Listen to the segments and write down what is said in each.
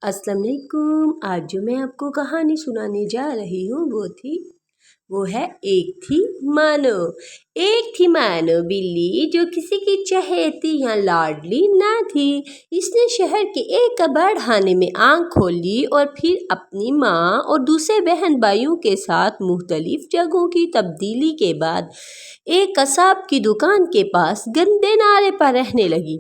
अस्सलाम वालेकुम। आज जो मैं आपको कहानी सुनाने जा रही हूँ वो है एक थी मानो बिल्ली जो किसी की चहेती या लाडली ना थी। इसने शहर के एक कबाड़खाने में आंख खोल ली और फिर अपनी माँ और दूसरे बहन भाइयों के साथ मुख्तलिफ जगहों की तब्दीली के बाद एक कसाब की दुकान के पास गंदे नाले पर रहने लगी।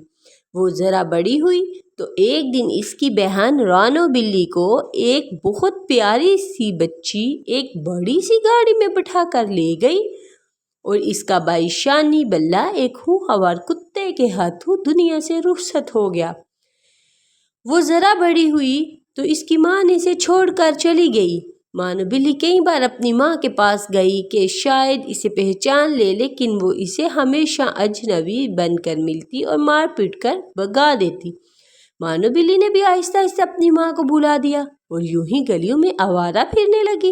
वो ज़रा बड़ी हुई तो एक दिन इसकी बहन रानो बिल्ली को एक बहुत प्यारी सी बच्ची एक बड़ी सी गाड़ी में बिठा कर ले गई और इसका भाई शानी बल्ला एक खूंखार कुत्ते के हाथों दुनिया से रुखसत हो गया। वो ज़रा बड़ी हुई तो इसकी माँ ने इसे छोड़कर चली गई। मानो बिल्ली कई बार अपनी माँ के पास गई कि शायद इसे पहचान ले, लेकिन वो इसे हमेशा अजनबी बनकर मिलती और मार पीट कर भगा देती। मानो बिल्ली ने भी आहिस्ता आहिस्ता अपनी माँ को भुला दिया और यूं ही गलियों में आवारा फिरने लगी।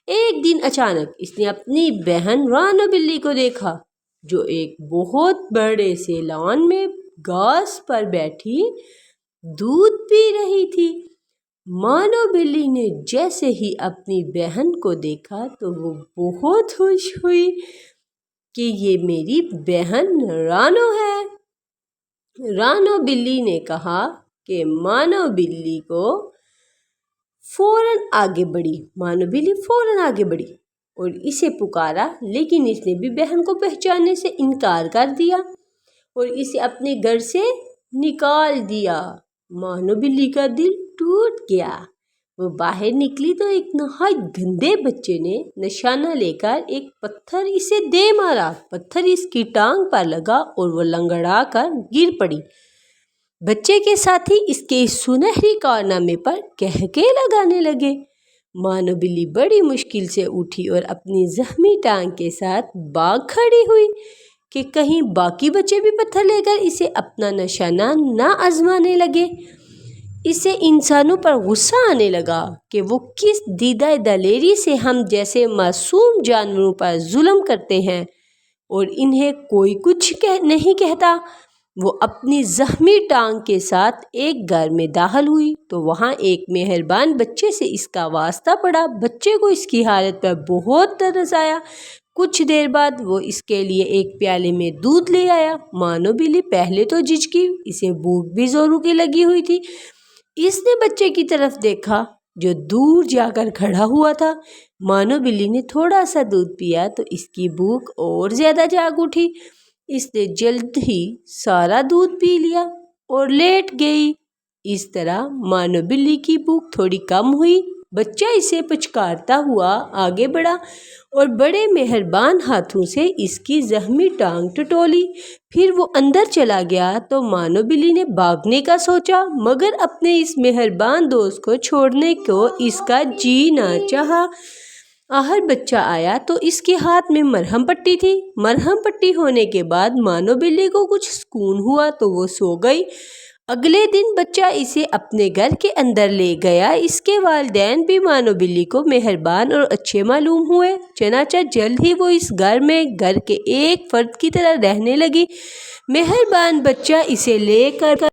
एक दिन अचानक इसने अपनी बहन रानो बिल्ली को देखा जो एक बहुत बड़े से लॉन में घास पर बैठी दूध पी रही थी। मानो बिल्ली ने जैसे ही अपनी बहन को देखा तो वो बहुत खुश हुई कि ये मेरी बहन रानो है। रानो बिल्ली ने कहा कि मानो बिल्ली को फौरन आगे बढ़ी। मानो बिल्ली फौरन आगे बढ़ी और इसे पुकारा, लेकिन इसने भी बहन को पहचानने से इनकार कर दिया और इसे अपने घर से निकाल दिया। मानो बिल्ली का दिल टूट गया। वो बाहर निकली तो एक नहायत गंदे बच्चे ने निशाना लेकर एक पत्थर इसे दे मारा। पत्थर इसकी टांग पर लगा और वो लंगड़ा कर गिर पड़ी। बच्चे के साथी इसके सुनहरी कारनामे पर कहके लगाने लगे। मानो बिल्ली बड़ी मुश्किल से उठी और अपनी जख्मी टांग के साथ भाग खड़ी हुई कि कहीं बाकी बच्चे भी पत्थर लेकर इसे अपना निशाना ना आजमाने लगे। इसे इंसानों पर गुस्सा आने लगा कि वो किस दीदा दलेरी से हम जैसे मासूम जानवरों पर जुल्म करते हैं और इन्हें कोई कुछ नहीं कहता। वो अपनी जख्मी टांग के साथ एक घर में दाखिल हुई तो वहाँ एक मेहरबान बच्चे से इसका वास्ता पड़ा। बच्चे को इसकी हालत पर बहुत तरस आया। कुछ देर बाद वो इसके लिए एक प्याले में दूध ले आया। मानो बिल्ली पहले तो झिझकी, इसे भूख भी जोरों की लगी हुई थी। इसने बच्चे की तरफ देखा जो दूर जाकर खड़ा हुआ था। मानो बिल्ली ने थोड़ा सा दूध पिया तो इसकी भूख और ज़्यादा जाग उठी। इसने जल्द ही सारा दूध पी लिया और लेट गई। इस तरह मानो बिल्ली की भूख थोड़ी कम हुई। बच्चा इसे पुचकारता हुआ आगे बढ़ा और बड़े मेहरबान हाथों से इसकी जख्मी टांग टटोली। फिर वो अंदर चला गया तो मानो बिल्ली ने भागने का सोचा, मगर अपने इस मेहरबान दोस्त को छोड़ने को इसका जी ना चाहा। आहर बच्चा आया तो इसके हाथ में मरहम पट्टी थी। मरहम पट्टी होने के बाद मानो बिल्ली को कुछ सुकून हुआ तो वो सो गई। अगले दिन बच्चा इसे अपने घर के अंदर ले गया। इसके वालिदैन भी मानो बिल्ली को मेहरबान और अच्छे मालूम हुए। चनाचा जल्द ही वो इस घर में घर के एक फर्द की तरह रहने लगी। मेहरबान बच्चा इसे लेकर